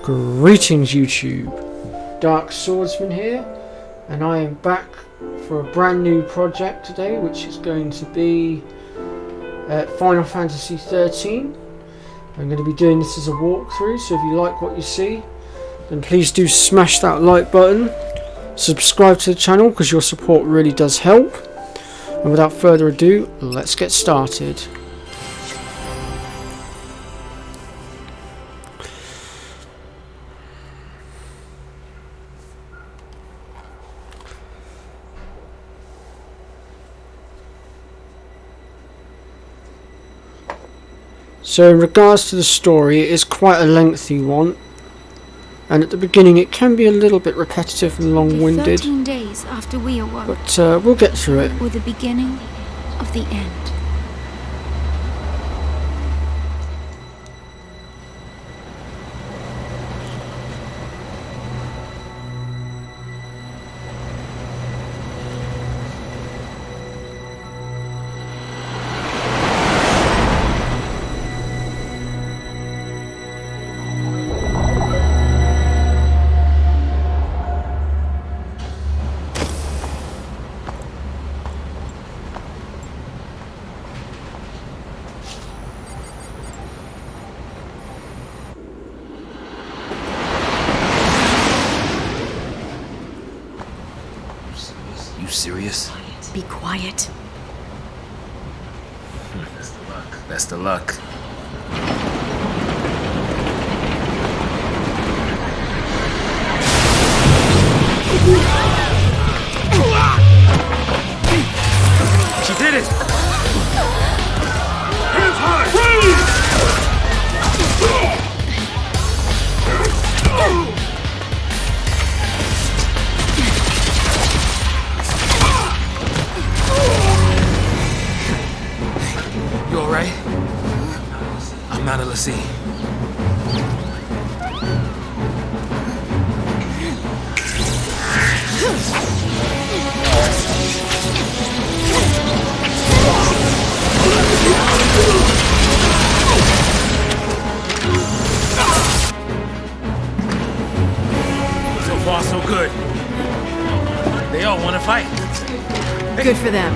Greetings YouTube, Dark Swordsman here, and I am back for a brand new project today, which is going to be Final Fantasy 13. I'm going to be doing this as a walkthrough, so if you like what you see, then please do smash that like button, subscribe to the channel because your support really does help, and without further ado, let's get started. So in regards to the story, it is quite a lengthy one, and at the beginning it can be a little bit repetitive and long-winded. 13 days after we awoke, but we'll get through it. were the beginning of the end. You serious? Be quiet. That's the luck. She did it! Hands high! You alright? I'm out of the sea. So far, so good. They all want to fight. Good for them.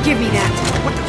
Give me that. What the...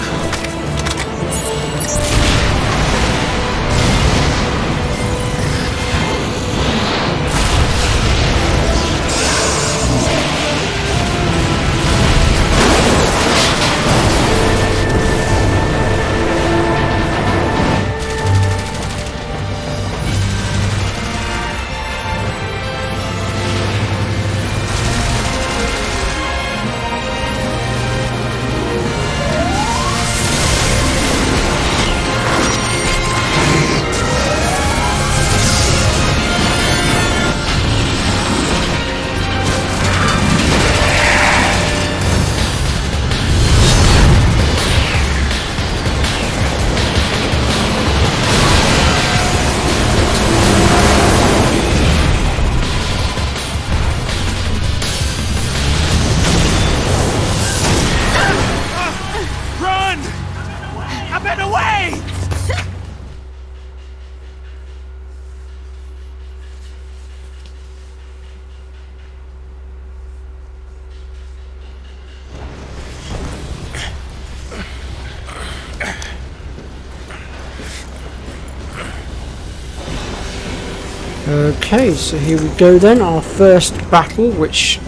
Okay, so here we go then, our first battle, which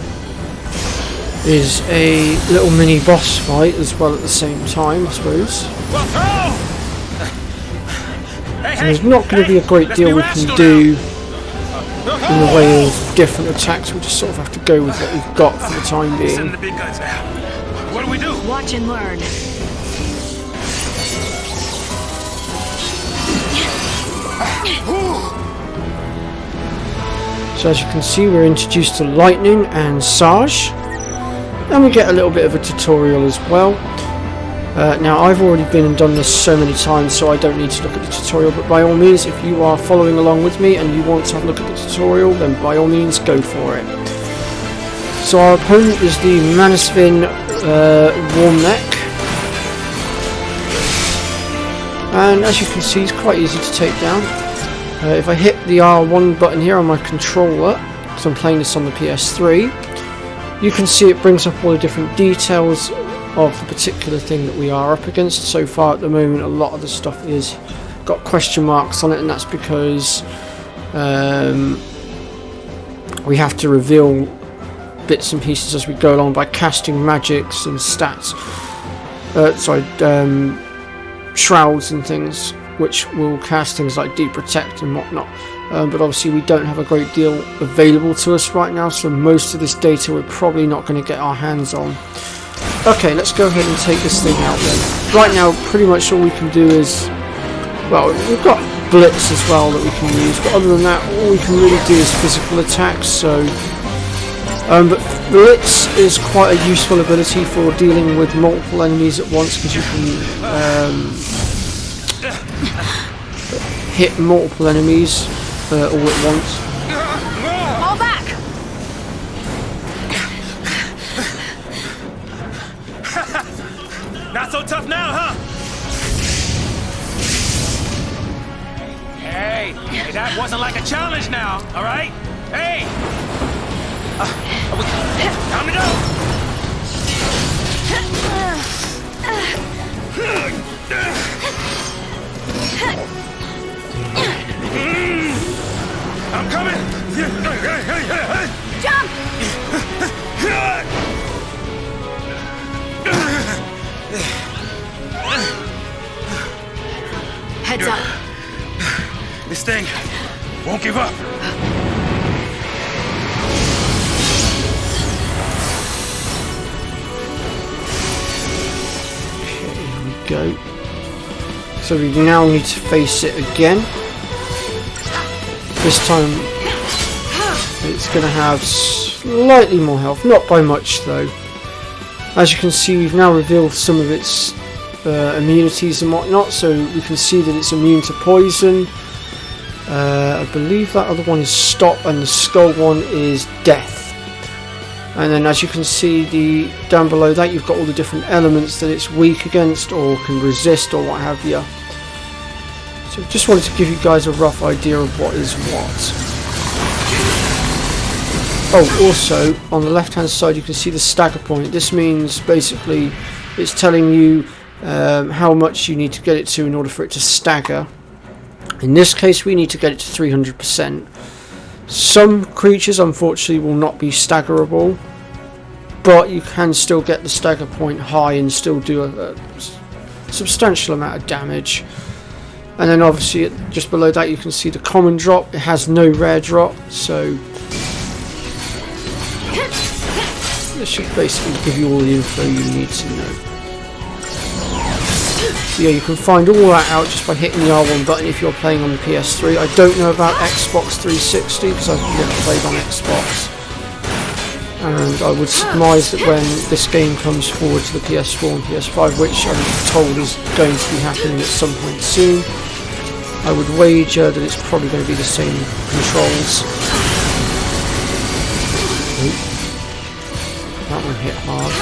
is a little mini boss fight as well at the same time, I suppose. And there's not going to be a great deal we can do in the way of different attacks. We'll just sort of have to go with what we've got for the time being. What do we do? Watch and learn. So as you can see, we're introduced to Lightning and Sarge. and we get a little bit of a tutorial as well. Now I've already been and done this so many times, so I don't need to look at the tutorial, but by all means, if you are following along with me and you want to have a look at the tutorial, then by all means go for it. So our opponent is the Manasvin Warm Neck, and as you can see, it's quite easy to take down. If I hit the R1 button here on my controller, because I'm playing this on the PS3, you can see it brings up all the different details of the particular thing that we are up against. So far at the moment, a lot of the stuff is got question marks on it, and that's because we have to reveal bits and pieces as we go along by casting magics and stats, shrouds and things, which will cast things like Deep Protect and whatnot. But obviously we don't have a great deal available to us right now, so most of this data we're probably not going to get our hands on. Okay, let's go ahead and take this thing out then. Right now, pretty much all we can do is, well, we've got Blitz as well that we can use, but other than that, all we can really do is physical attacks. So, but Blitz is quite a useful ability for dealing with multiple enemies at once, because you can hit multiple enemies all at once. Fall back! Not so tough now, huh? Hey, that wasn't like a challenge now, all right? Hey! Time to go! I'm coming! Jump! Heads up. This thing won't give up. Here we go. So we now need to face it again. This time it's going to have slightly more health, not by much though. As you can see, we've now revealed some of its immunities and whatnot, so we can see that it's immune to poison. I believe that other one is stop, and the skull one is death. And then as you can see, down below that you've got all the different elements that it's weak against or can resist or what have you. So just wanted to give you guys a rough idea of what is what. Oh, also on the left hand side you can see the stagger point. This means basically it's telling you how much you need to get it to in order for it to stagger. In this case we need to get it to 300%. Some creatures unfortunately will not be staggerable, but you can still get the stagger point high and still do a substantial amount of damage. And then obviously just below that you can see the common drop. It has no rare drop, so this should basically give you all the info you need to know. So yeah, you can find all that out just by hitting the R1 button if you're playing on the PS3. I don't know about Xbox 360 because I've never played on Xbox. And I would surmise that when this game comes forward to the PS4 and PS5, which I'm told is going to be happening at some point soon, I would wager that it's probably going to be the same controls. Oop. That one hit hard.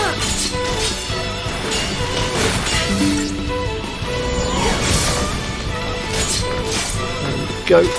There we go.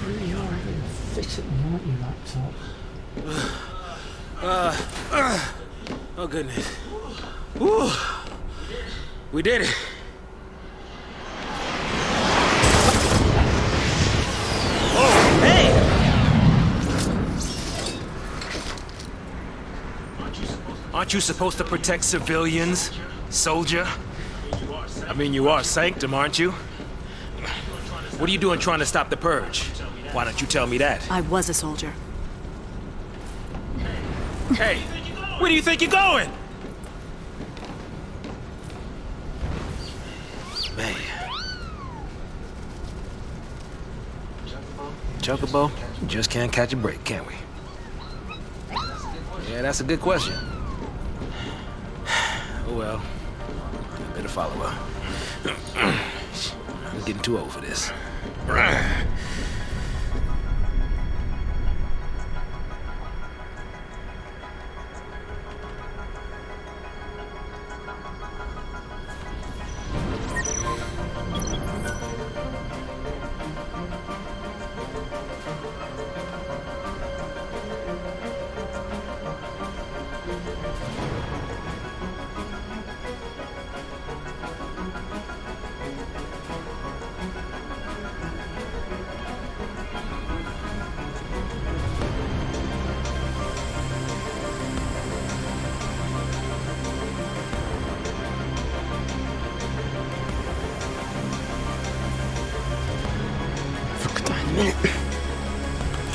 Really are having a fit at me, aren't you, laptop? Oh goodness. Whew. We did it. Oh, hey! Aren't you supposed to protect civilians, soldier? I mean, you are Sanctum, aren't you? What are you doing trying to stop the purge? Why don't you tell me that? I was a soldier. Hey, where do you think you're going? Man. Chocobo? Just can't catch a break, can we? Yeah, that's a good question. Oh well. I better follow her. I'm getting too old for this.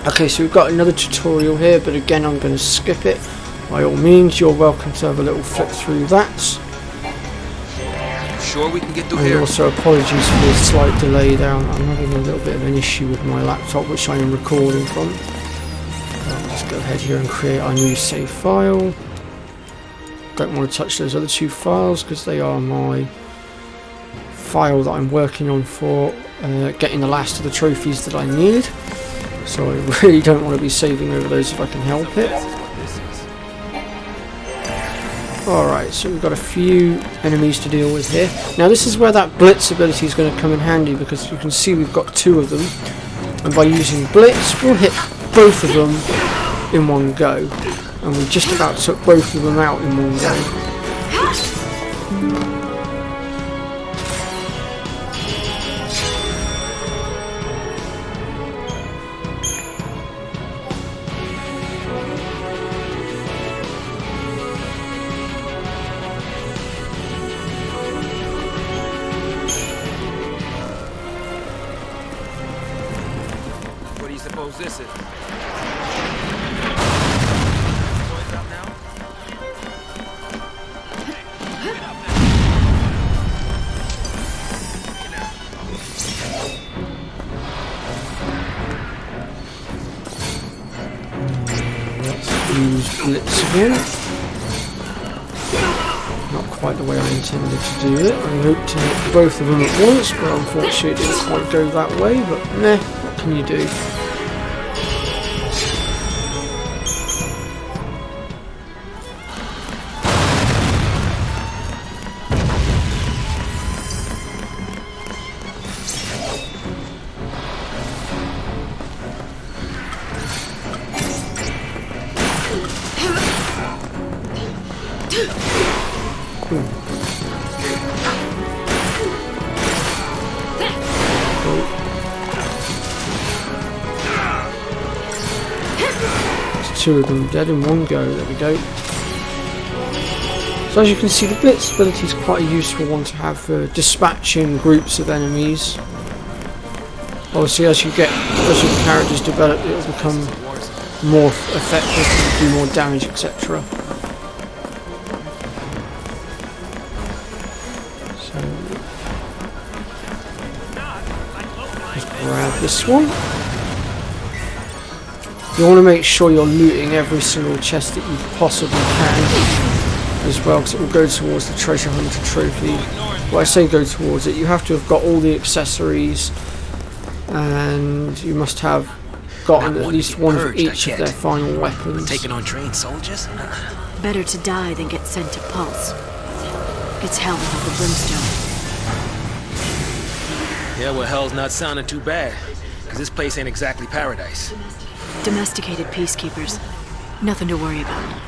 Okay, so we've got another tutorial here, but again I'm going to skip it. By all means, you're welcome to have a little flick through that. Sure we can get through And here? also apologies for the slight delay there. I'm having a little bit of an issue with my laptop, which I am recording from. I'll just go ahead here and create our new save file. Don't want to touch those other two files because they are my file that I'm working on for getting the last of the trophies that I need. So I really don't want to be saving over those if I can help it. Alright, so we've got a few enemies to deal with here. Now this is where that Blitz ability is going to come in handy, because you can see we've got two of them. And by using Blitz, we'll hit both of them in one go. And we just about took both of them out in one go. What do you suppose this is? Use Blitz again. Not quite the way I intended to do it. I hoped to hit both of them at once, but unfortunately it didn't quite go that way, but meh, what can you do? Two of them dead in one go, there we go. So as you can see, the Blitz ability is quite a useful one to have for dispatching groups of enemies. Obviously as your characters develop, it will become more effective, do more damage, etc. So let's grab this one. You want to make sure you're looting every single chest that you possibly can as well, because it will go towards the treasure hunter trophy. When I say go towards it, you have to have got all the accessories, and you must have gotten at least one of each of their final weapons. Taking on trained soldiers? Better to die than get sent to Pulse. It's hell without the brimstone. Yeah, well, hell's not sounding too bad, because this place ain't exactly paradise. Domesticated peacekeepers. Nothing to worry about.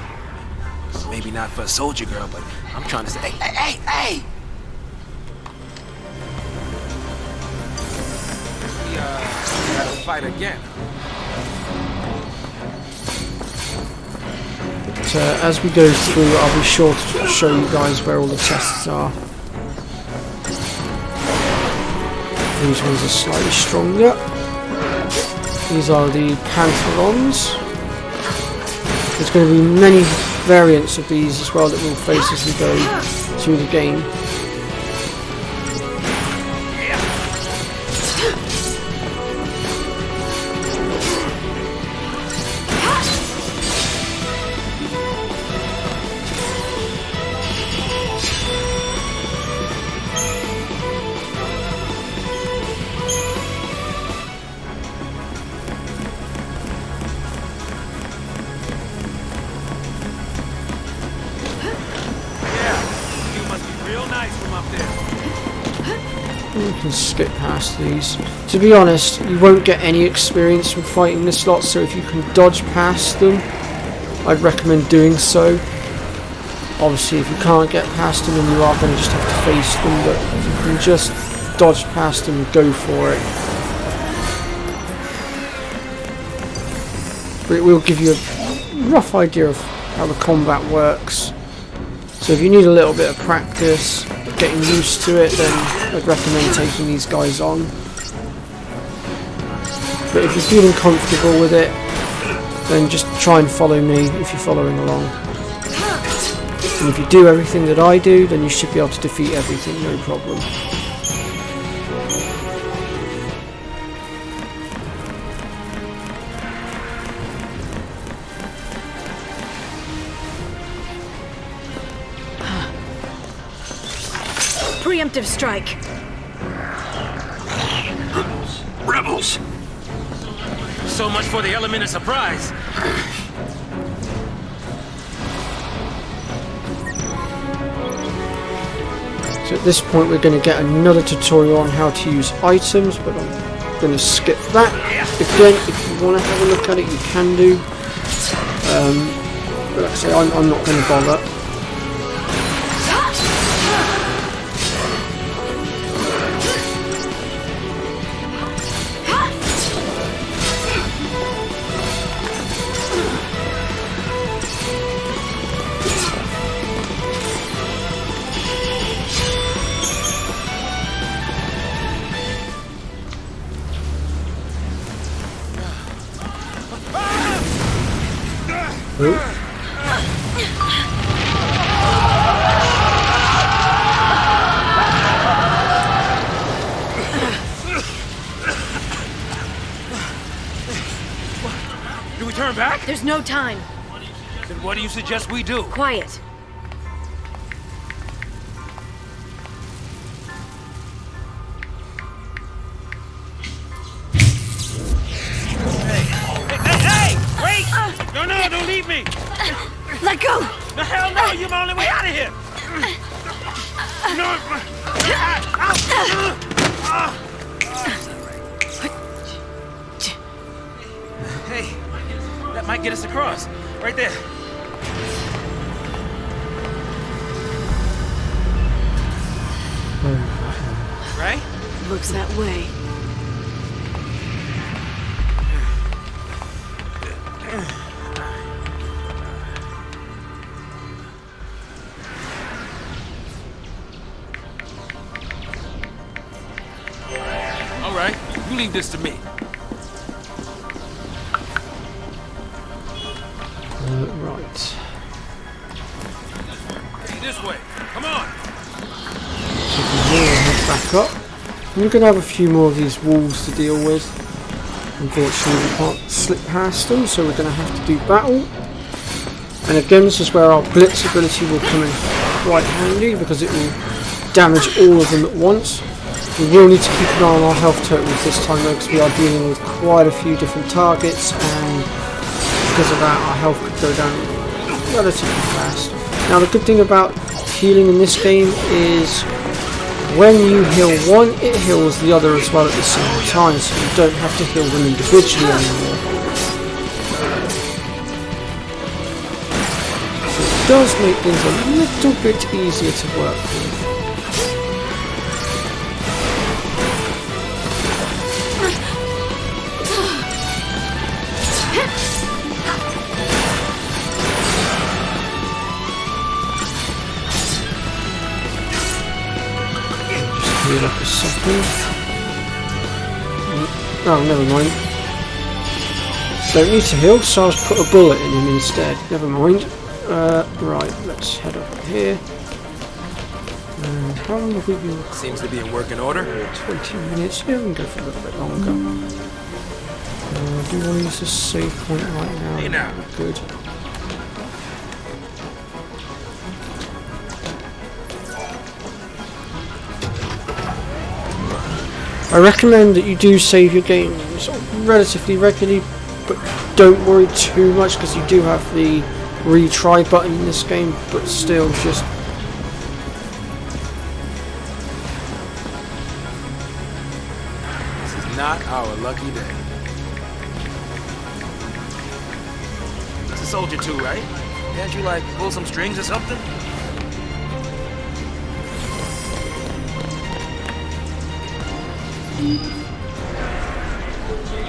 Maybe not for a soldier girl, but I'm trying to say, hey! We, gotta fight again. But, as we go through, I'll be sure to show you guys where all the chests are. These ones are slightly stronger. These are the Pantherons. There's going to be many variants of these as well that we'll face as we go through the game. You can skip past these. To be honest, you won't get any experience from fighting this lot, so if you can dodge past them, I'd recommend doing so. Obviously, if you can't get past them, then you are going to just have to face them, but if you can just dodge past them, go for it. But it will give you a rough idea of how the combat works. So if you need a little bit of practice, getting used to it, then I'd recommend taking these guys on. But if you're feeling comfortable with it, then just try and follow me if you're following along. And if you do everything that I do, then you should be able to defeat everything, no problem. Preemptive strike. Rebels! So much for the element of surprise. So at this point we're going to get another tutorial on how to use items, but I'm going to skip that. Again, if you want to have a look at it, you can do. But like I say, I'm not going to bother. Do we turn back? There's no time. Then what do you suggest we do? Quiet. Hey! Wait! No, don't leave me! Let go! The hell no! You're my only way out of here! No! Hey, that might get us across. Right there. Right? Looks that way. All right, you leave this to me. Right. Hey, this way. Come on. So from here, we'll head back up. We're going to have a few more of these walls to deal with. Unfortunately, we can't slip past them, so we're going to have to do battle. And again, this is where our blitz ability will come in quite handy, because it will damage all of them at once. We will need to keep an eye on our health totals this time though, because we are dealing with quite a few different targets, and because of that our health could go down relatively fast. Now the good thing about healing in this game is when you heal one, it heals the other as well at the same time, so you don't have to heal them individually anymore. So it does make things a little bit easier to work with. Heal up a second. Oh, never mind. Don't need to heal, so I'll put a bullet in him instead. Never mind. Right, let's head up here. And how long have we been? Seems to be in working order. 20 minutes. Yeah, we can go for a little bit longer. Do you want to use the save point right now? Hey now. Good. I recommend that you do save your games relatively regularly, but don't worry too much because you do have the retry button in this game, but still just This is not our lucky day. It's a soldier too, right? Can't you like pull some strings or something?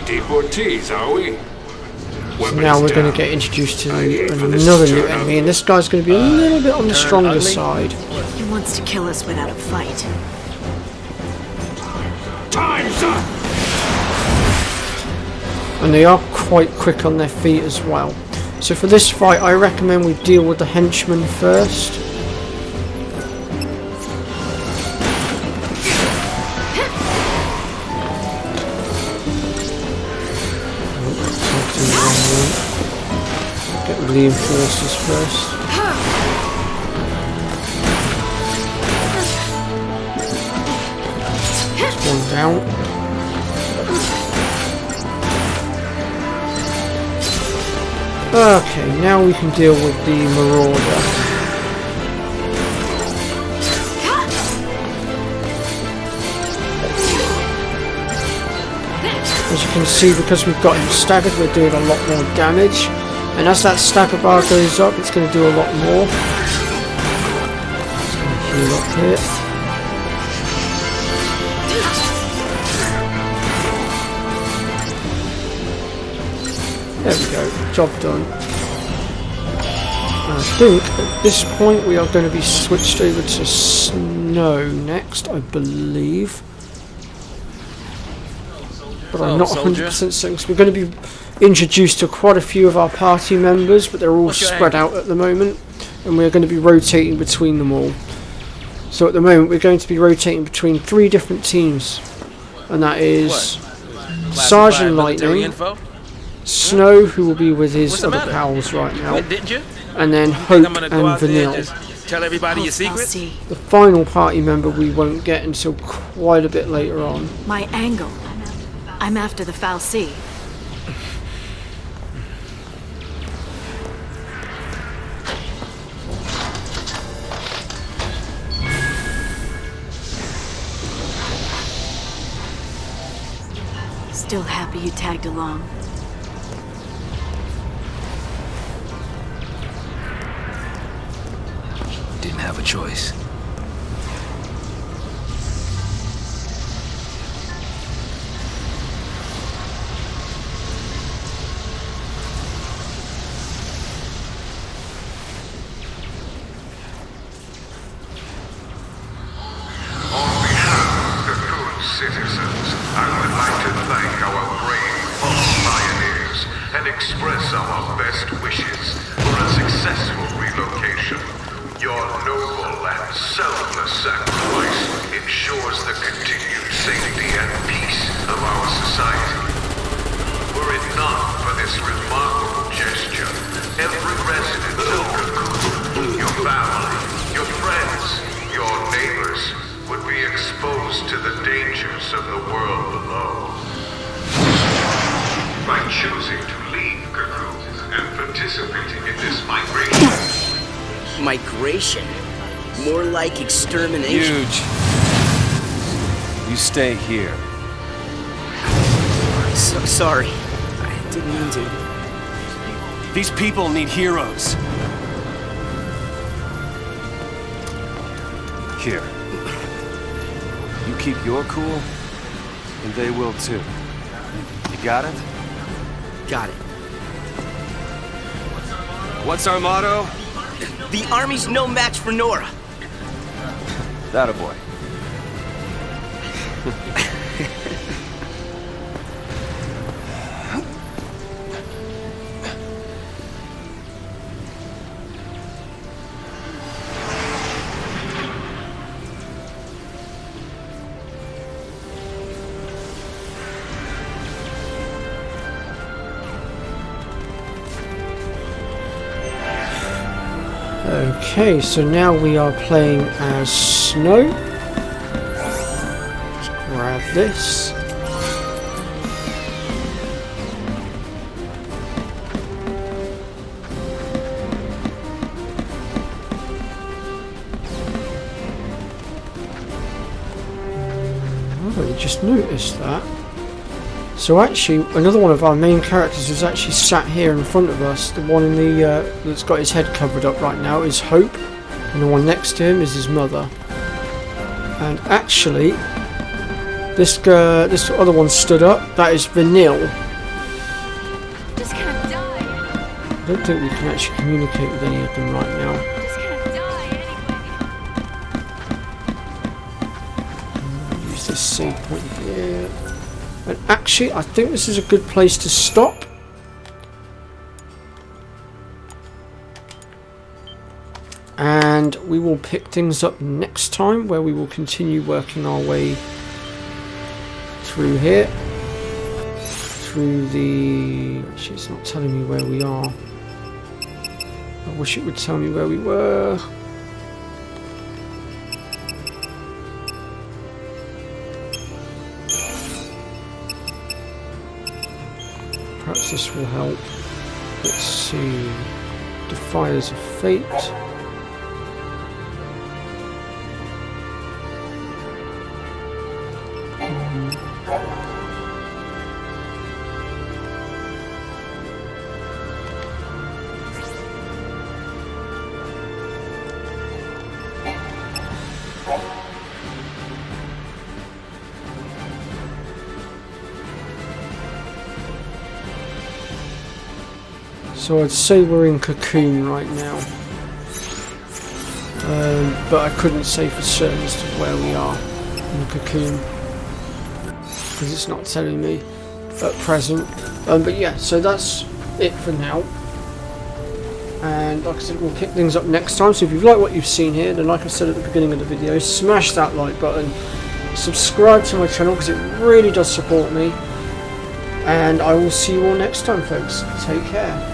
Deportees, are we? so now we're going to get introduced to another new enemy, and this guy's going to be a little bit on the stronger side. He wants to kill us without a fight. Time's up! And they are quite quick on their feet as well. So for this fight, I recommend we deal with the henchman first. Get reinforcers first. That's one down. Okay, now we can deal with the Marauder. As you can see, because we've got him staggered, we're doing a lot more damage. And as that stagger bar goes up, it's going to do a lot more. Just going to heal up here. There we go, job done. I think at this point we are going to be switched over to Snow next, I believe. But I'm not 100% certain, because we're going to be introduced to quite a few of our party members, but they're all spread out at the moment, and we're going to be rotating between them all. So at the moment we're going to be rotating between 3 different teams, and that is Sergeant Lightning, Snow, who will be with his other pals right now, and then Hope and Vanille. Tell everybody your secrets. The final party member we won't get until quite a bit later on. My angle. I'm after the Fal'Cie. Still happy you tagged along. Didn't have a choice. Citizens, I would like to thank our brave fallen pioneers and express our best wishes for a successful relocation. Your noble and selfless sacrifice ensures the continued safety and peace of our society. Were it not for this remarkable gesture, every resident of Cocoon, your family, your friends, your neighbors, would be exposed to the dangers of the world below. By choosing to leave Cocoon and participating in this migration. Migration? More like extermination. Huge. You stay here. So sorry. I didn't mean to. These people need heroes. Here. You keep your cool, and they will too. You got it? Got it. What's our motto? The Army's no match for Nora. That a boy. Okay, so now we are playing as Snow. Let's grab this. Oh, you just noticed that. So actually, another one of our main characters is actually sat here in front of us. The one in the that's got his head covered up right now is Hope, and the one next to him is his mother. And actually, this other one stood up. That is Vanille. Just gonna die. I don't think we can actually communicate with any of them right now. Just gonna die anyway. Use this save point here. And actually, I think this is a good place to stop. And we will pick things up next time, where we will continue working our way through here. Through the... Actually, it's not telling me where we are. I wish it would tell me where we were. Perhaps this will help. Let's see. Defiers of Fate. So I'd say we're in Cocoon right now, but I couldn't say for certain as to where we are in Cocoon because it's not telling me at present. But yeah, so that's it for now. And like I said, we'll pick things up next time. So if you've liked what you've seen here, then like I said at the beginning of the video, smash that like button, subscribe to my channel because it really does support me. And I will see you all next time, folks. Take care.